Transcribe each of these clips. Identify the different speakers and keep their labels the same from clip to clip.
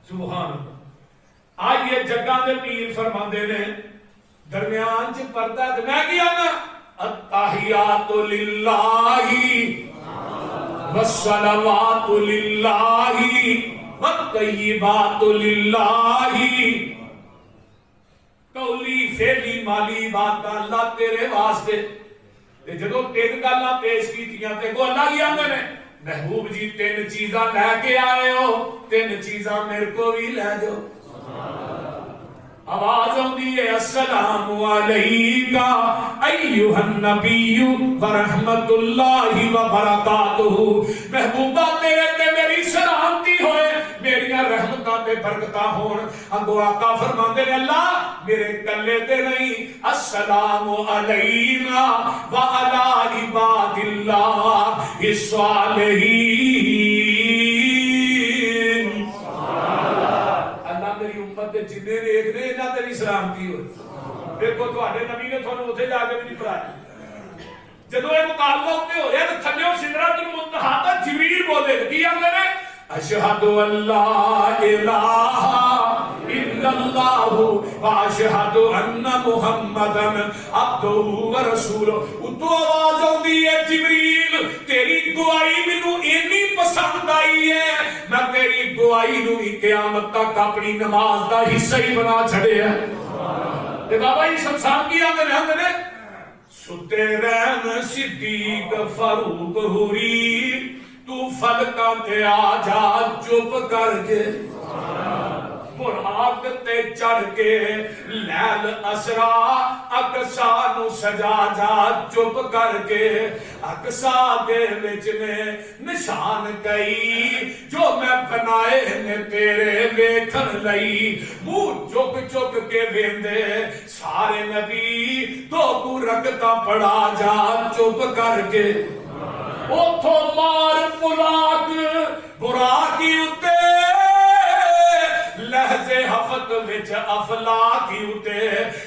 Speaker 1: سبحان اللہ۔ آئیے جگہ دے پیر فرماندے نے درمیان چ پردہ تے میں کیا نا التحیات للہ والصلوات للہ والطیبات للہ، قولی فعلی مالی بات اللہ تیرے واسطے۔ جدو تین گالاں پیش کیتیاں تے کو اللہ کی آندے نے محبوب جی تین چیزاں لے کے آئے ہو، تین چیزاں میرے کو بھی لے جاؤ۔ آواز ہوندی ہے السلام علیکہ ایھا النبی ورحمت اللہ وبرکاتہ، محبوبہ تیرے تے میری سلامتی ہوئے، میریاں رحمتاں تے برکتاں ہون۔ اگو آقا فرماندے نے اللہ میرے کلے تے نہیں، السلام علینا وعلی عباد اللہ الصالحین۔ جنہیں دیکھ رہے انہاں تے بھی سلامتی ہوئے۔ دیکھو تواڈے نبی نے تھانوں اوتھے جا کے بھی نہیں پڑھایا۔ جدوں یہ مقابلہ اوتے ہو رہا تے تھلے سدرۃ المنتہا تے جبریل بولے کی آندے نے اشہد ان لا الہ الا اللہ واشہد ان محمدا عبدہ ورسولہ۔ اتوں آواز ہوندی ہے جبریل تیری دعائی مینوں اینی پسند آئی ہے میں تیری دعائی نو ہی قیامت تک اپنی نماز دا حصہ ہی بنا چھڑے ہے۔ تے بابا یہ سمسان کی آندے نے ستے رہن صدیق فاروق ہوری تو فلکاں تے آ جا چپ کر کے، براق تے چڑھ کے لیل اسرا اقصا نو سجا جا چپ کر کے، اقصا دے وچ میں نشان کئی جو میں بنائے نے تیرے ویکھن لئی، منہ چک چک کے ویندے سارے نبی دو کو رکعتاں پڑھا جا چپ کر کے۔ اوتھوں مار فلاک براقی اتے لہجے حفت وچ افلاکی اتے،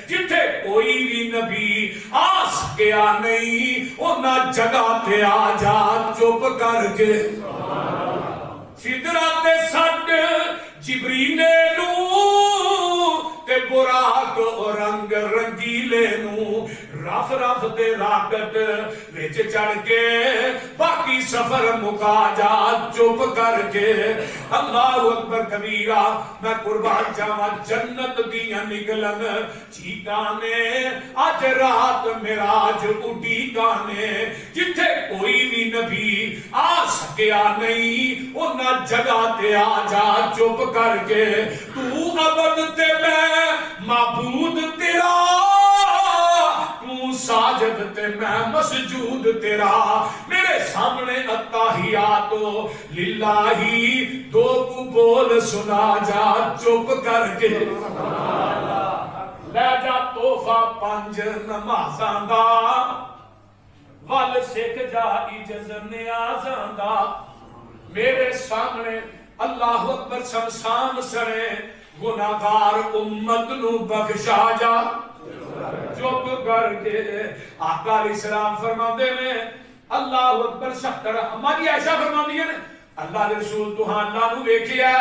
Speaker 1: جتھے کوئی بھی نبی آ سکیا نہیں اونا جگہ تے آ جا چپ کر کے۔ سدرۃ تے سٹ جبریل نو تے براق رنگ رنگیلے نو رف رف دے راکٹ وچ چڑھ کے باقی سفر مکا جا چپ کر کے۔ اللہ اکبر کبیرہ میں قربان جاواں جنت دیاں نکلن چیکانے اج رات معراج اڈی گانے، جتھے کوئی بھی نبی آ سکیا نہیں اونا جگہ تے آ جا چپ کر کے۔ تو عبد تے میں معبود تیرا، تو ساجد تے میں مسجود تیرا، میرے سامنے التحیات للہ دو کو بول سنا جا چپ کر کے۔ لے جا تحفہ پنج نمازاں دا ول سکھ جا عجز نیازاں دا، میرے سامنے اللہ اکبر شمشان سڑے گناہگار امت نو بخشا جا چپ کر کے۔ آقا علیہ السلام فرماندے نے اللہ اکبر 70 ہماری عائشہ فرماندی ہے اللہ دے رسول تو ہاں اللہ نو ویکھیا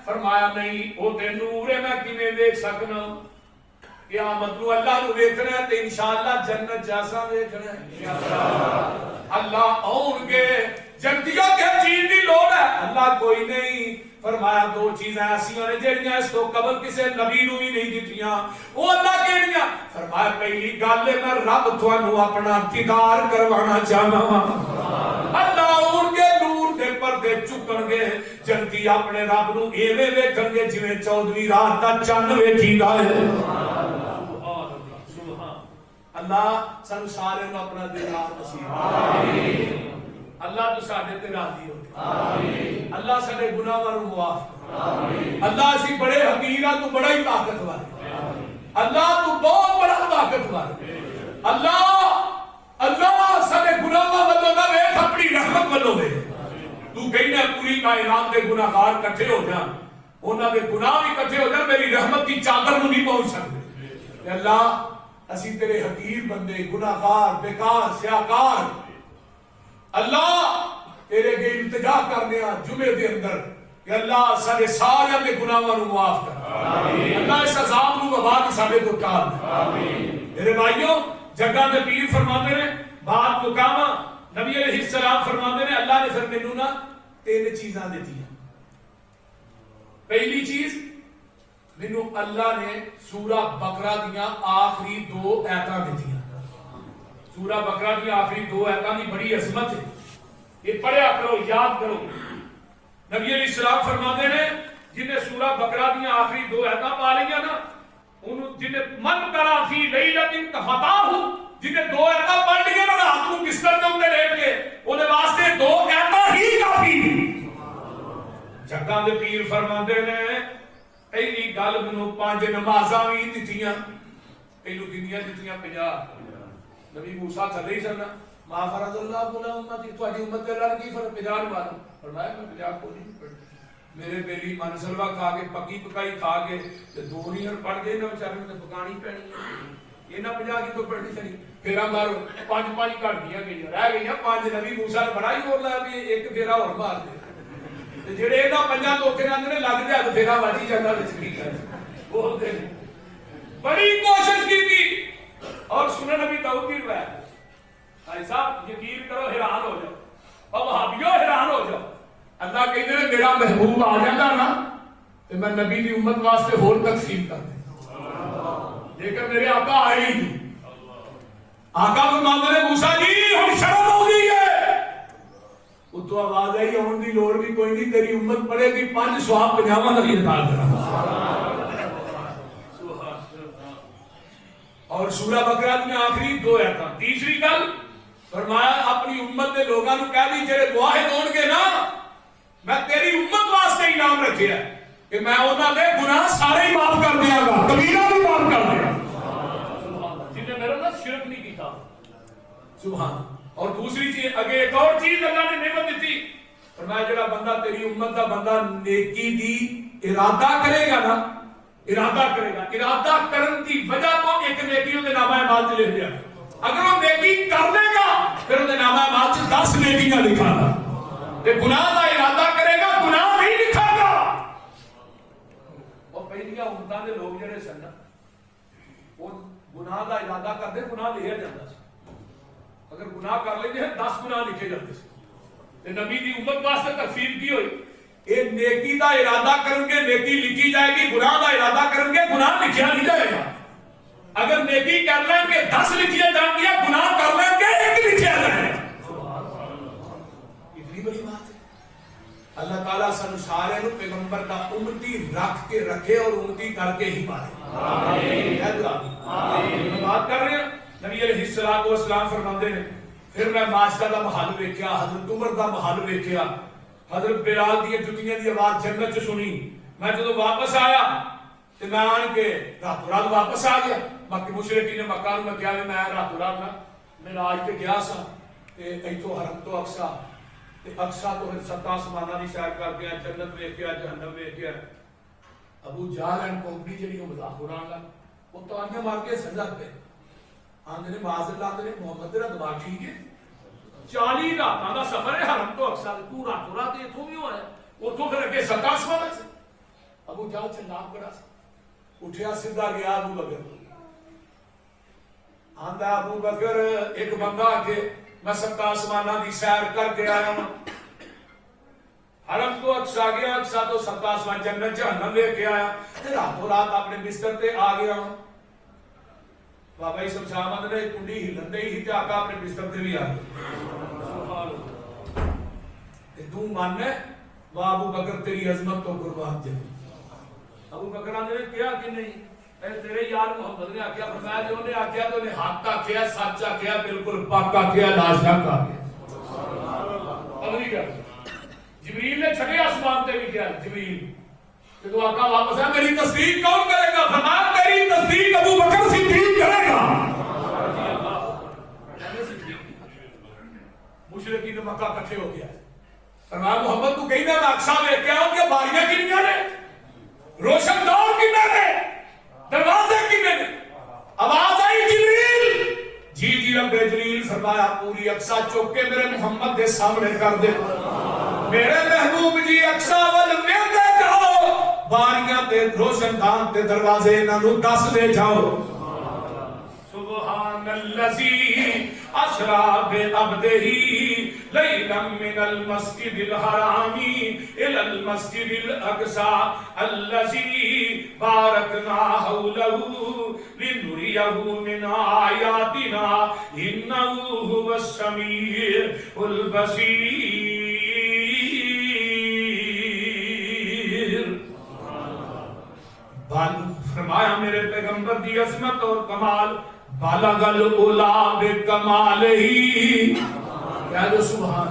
Speaker 1: فرمایا نہیں او تے نور ہے میں کیویں دیکھ سکنا، قیامت نو اللہ نو ویکھنا تے انشاءاللہ جنت جیسا ویکھنا انشاءاللہ۔ اللہ آؤں گے جنتیوں کے چیز دی لوڑ ہے، اللہ کوئی نہیں۔ فرمایا دو چیزیں ایسی نے جڑیاں اس تو قبل کسے نبی نو بھی نہیں دتیاں، وہ اللہ کیڑیاں؟ فرمایا پہلی گل ہے میں رب تھانو اپنا دیدار کروانا چاہنا وا۔ اللہ ان کے نور دے پردے چکن گے، جنتی اپنے رب نو ایویں ویکھن گے جویں 14ویں رات دا چند ویکھیدا ہے۔ اللہ سن سارے نو اپنا دیدار نصیب آمین۔ اللہ تو ساڈے تے راضی ہو آمین۔ اللہ ساڈے گناہاں نو معاف آمین۔ اللہ اسی بڑے حقیر ہاں تو بڑا ہی طاقتور اللہ تو بہت بڑا طاقتور اللہ ساڈے گناہاں والوں نہ ویکھ اپنی رحمت والوں دے تو کہنا پوری کائنات دے گناہگار اکٹھے ہو جان، انہاں دے گناہ بھی اکٹھے ہو جان، میری رحمت کی چادر نو نہیں پہنچ سکتے۔ اللہ اسی تیرے حقیر بندے گناہگار بیکار سیاکار اللہ تیرے کے التجا کرنے جمعے دے اندر کہ اللہ سارے سارے کے گناہوں کو معاف کر، اللہ اس عذاب کو وبا کی سارے تو ٹال دے۔ میرے بھائیوں، جگہ میں پیر فرماتے ہیں بات مقامہ نبی علیہ السلام فرماتے ہیں اللہ نے پھر مینوں نا 3 چیزاں دیتی ہیں۔ پہلی چیز مینوں اللہ نے سورہ بقرہ دیاں آخری 2 آیتاں دیتی ہیں۔ سورہ بقرہ دی آخری 2 آیتاں دی بڑی عظمت ہے، یہ پڑھیا کرو، یاد کرو۔ نبی علیہ السلام فرماتے ہیں جنہیں سورہ بقرہ دی آخری 2 آیتاں پا لیا نا، جنہیں من کرا فی لیلۃ کفتاہ، جنہیں 2 آیتاں پڑھ لیا نا رات کو بستر کے اوپر لیٹ کے، اون دے واسطے 2 آیتاں ہی کافی ہیں۔ جگہ دے پیر فرماتے ہیں پہلی گل مینوں 5 نمازاں وی دتیاں، پہلو کنیاں دتیاں 50۔ نبی موسیٰ تھلے ہی سننا ما فرض اللہ بلا امتی، تہاڈی امت تے اللہ نے کی فرض 50 نماز فرمایا میں 50 کو نہیں پڑھ، میرے بیلی من سلوا کھا کے پکی پکائی کھا کے تے 2 نہیں پڑھ گئے نا بیچارے نے پکانی پینی ہے، انہاں 50 کی تو پڑھنی چاہیے، پھر مارو 5 گھٹ گیا گئی رہ گئی 5۔ نبی موسیٰ نے بڑا ہی اور لایا بھی ایک پھیرا اور مار دے تے جڑے انہاں 5 دھوکے نال نے لگ جائے تے پھیرا واجی جاتا وچ کی کر بولتے بڑی کوشش کی تھی۔ اور سنن نبی داؤد کی روایت بھائی صاحب یقین کرو حیران ہو جاؤ، اور وہابیوں حیران ہو جاؤ، اللہ کہتے ہیں میرا محبوب آ جاتا نا تو میں نبی کی امت واسطے ہور تقسیم کر دیں، لیکن میرے آقا آئے ہی نہیں۔ آقا فرماتے ہیں موسیٰ جی ہم شرم ہو گئی ہے، وہ تو آواز آئی ہون دی لوڑ بھی کوئی نہیں، تیری امت پڑے گی 5 سواب 50 کا بھی عطا کرا۔ اور سورہ بقرہ میں آخری 2 آیتاں۔ تیسری گل فرمایا اپنی امت کے لوگوں کو کہہ دی جڑے واحد ہون گے نا میں تیری امت واسطے انعام رکھیا ہے کہ میں انہاں دے گناہ سارے ہی معاف کر دیاں گا، کبیرہ بھی معاف کر دے گا جن نے میرے ساتھ شرک نہیں کیتا۔ سبحان۔ اور دوسری چیز اگے ایک اور چیز اللہ نے نعمت دیتی، فرمایا جڑا بندہ تیری امت دا بندہ نیکی دی ارادہ کرے گا نا، ارادہ کرے گا، ارادہ کرن کی وجہ تو ایک نیکیوں دے نامہ اعمال چ لکھ دیا، اگر وہ نیکی کر لے گا پھر وہ نامہ اعمال چ 10 نیکیاں لکھا گا، تے گناہ دا ارادہ کرے گا گناہ نہیں لکھا گا۔ اور پہلیاں امتاں دے لوگ جڑے سن وہ گناہ دا ارادہ کرتے گناہ لکھیا جاتا سی، اگر گناہ کر لیندے 10 گناہ لکھے جاتے سی، تے نبی دی امت واسطے تقسیم کی ہوئی اے نیکی دا ارادہ کرن گے نیکی لکھی جائے گی، گناہ دا ارادہ کرن گے گناہ لکھیا نہیں جائے گا۔ اگر نیکی کر لیں گے 10 لکھیا جائیں گے، گناہ کر لیں گے 1 لکھیا جائے گا۔ اتنی بڑی بات ہے۔ اللہ تعالیٰ سن سارے نو پیغمبر کا امتی رکھ کے رکھے اور امتی کر کے ہی مارے۔ آمین۔ بات کر رہے ہیں نبی علیہ السلام فرماتے ہیں پھر میں معاشرہ دا محل ویکھیا، حضرت عمر دا محل ویکھیا، حضرت بلال دی جتیاں دی آواز جنت چ سنی، میں جدو واپس آیا تے میں آن کے راتوں رات واپس آ گیا۔ مکہ مشرکین نے مکہ نوں میں کیا میں راتوں رات معراج تے گیا سا تے ایتھوں حرم تو اقصا تے اقصا تو 7 آسماناں دی سیر کر گیا، جنت ویکھیا جہنم ویکھیا۔ ابو جہل اینڈ کمپنی جڑی مذاق اڑان لگ وہ تالیاں مار کے سجدہ پہ آندے نے معاذ اللہ آندے نے محمد تیرا دماغ ٹھیک ہے؟ 40 راتاں دا سفر ہے حرم تو اقصا تو راتوں رات ایتھوں بھی ہویا اوتھوں پھر اگے 7 آسمان سے۔ ابو جہل چلاک بڑا سی، اٹھیا سیدھا گیا ابو بکر، آندا ابو بکر ایک بندہ آگے میں 7 آسماناں دی سیر کر کے آیا ہوں، حرم تو اقصا گیا، اقصا تو 7 آسمان جنت جہنم لے کے آیا، راتوں رات اپنے بستر تے آ گیا ہوں۔ بابا ہی سمجھا مند نے کنڈی ہلن دے ہی تے آقا اپنے بستر تے بھی آ گیا۔ تو ماننے وہ ابو بکر تیری عظمت تو قربان جائے۔ ابو بکر نے کیا کہ نہیں اے تیرے یار محمد نے آکھیا، فرمایا جو نے آکھیا تو نے حق آکھیا، سچ آکھیا، بالکل پاک آکھیا، لا شک آکھیا۔ اگلی گل جبریل نے چھٹے آسمان تے بھی کیا، جبریل کہ تو آقا واپس ہے میری تصدیق کون کرے گا؟ فرمایا تیری تصدیق ابو بکر صدیق کرے گا۔ مشرکین مکہ اکٹھے ہو گیا، فرمایا محمد تو کہیں نہ اقصا لے کے آؤ کہ باریاں کنیاں نے، روشن دور کنے نے، دروازے کنے نے؟ آواز آئی جبریل، جی رب جلیل فرمایا پوری اقصا چوک کے میرے محمد دے سامنے کر دے۔ میرے محبوب جی اقصا والمیت روشن دان تے دروازے انہوں دس دے جاؤ سبحان اللذی اسرا بعبدہ لیلا من المسجد الحرام الى المسجد الاقصى الذي باركنا حوله لنريه من آياتنا انه هو السميع البصير فرمایا میرے پیغمبر دی عظمت اور کمال بالغ العلا بکمالہی کیا جو سبحان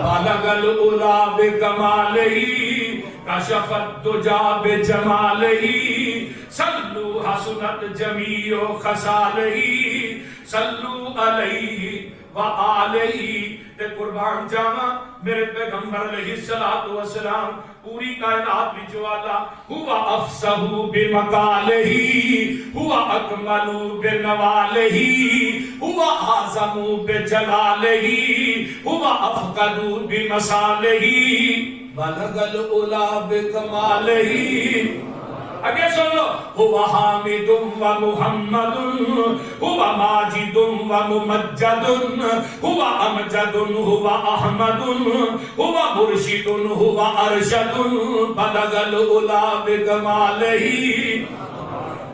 Speaker 1: بالغ العلا بکمالہی کشف الدجا بجمالہی صلو حسنت جمیع خصالہی صلو علیہ وآلہی تے قربان جاما میرے پیغمبر علیہ السلام پوری کائنات وچ والا ہوا افصح بمقالہی ہوا اکمل بنوالہی ہوا اعظم بجلالہی ہوا افقد بمصالہی بلغ العلا بکمالہی اگے سن لو ہوا حامد و محمد ہوا ماجد و ممجد ہوا امجد ہوا احمد ہوا مرشد ہوا ارشد بلغ العلا بکمالہی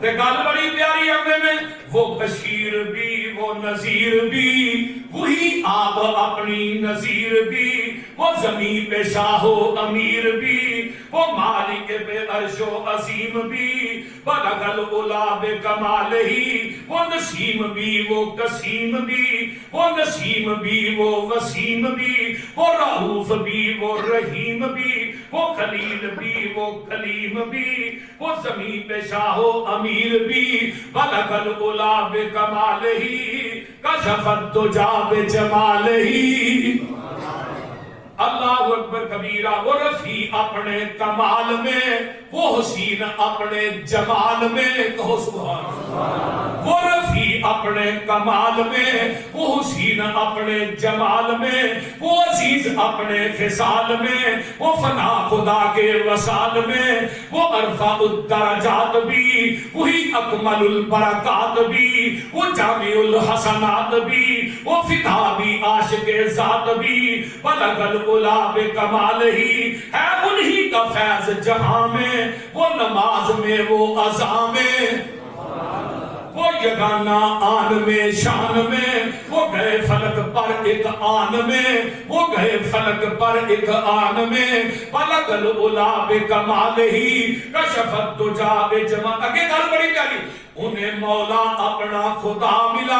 Speaker 1: تے گل بڑی پیاری اگے میں وہ بشیر بھی وہ نذیر بھی وہی آپ اپنی نذیر بھی وہ زمین پہ شاہ و امیر بھی وہ مالک پہ عرش و عظیم بھی بلغ العلا بکمالہی وہ نسیم بھی وہ قسیم بھی وہ نسیم بھی وہ وسیم بھی وہ رؤوف بھی وہ رحیم بھی وہ خلیل بھی وہ کلیم بھی وہ زمین پہ شاہ و امیر بھی بلغ العلا بکمالہی کشف الدجا بجمالہی اللہ اکبر کبیرہ وہ رفیع اپنے کمال میں وہ حسین اپنے جمال میں کہو سبحان اللہ وہ رفیع اپنے کمال میں وہ حسین اپنے جمال میں وہ عزیز اپنے خصال میں وہ فنا خدا کے وصال میں وہ ارفع الدرجات بھی وہی اکمل البرکات بھی وہ جامع الحسنات بھی وہ فدا بھی عاشق ذات بھی بلغ العلا بکمالہی ہے انہی کا فیض جہاں میں وہ نماز میں وہ عزا میں وہ یگانہ آن میں شان میں وہ گئے فلک پر ایک آن میں وہ گئے فلک پر ایک آن میں بلغ العلا بکمالہی کشف الدجا بجمال اگے گل بڑی پیاری انہیں مولا اپنا خدا ملا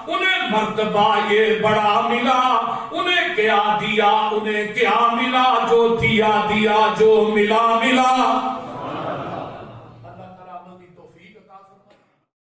Speaker 1: انہیں مرتبہ یہ بڑا ملا انہیں کیا دیا انہیں کیا ملا جو دیا جو ملا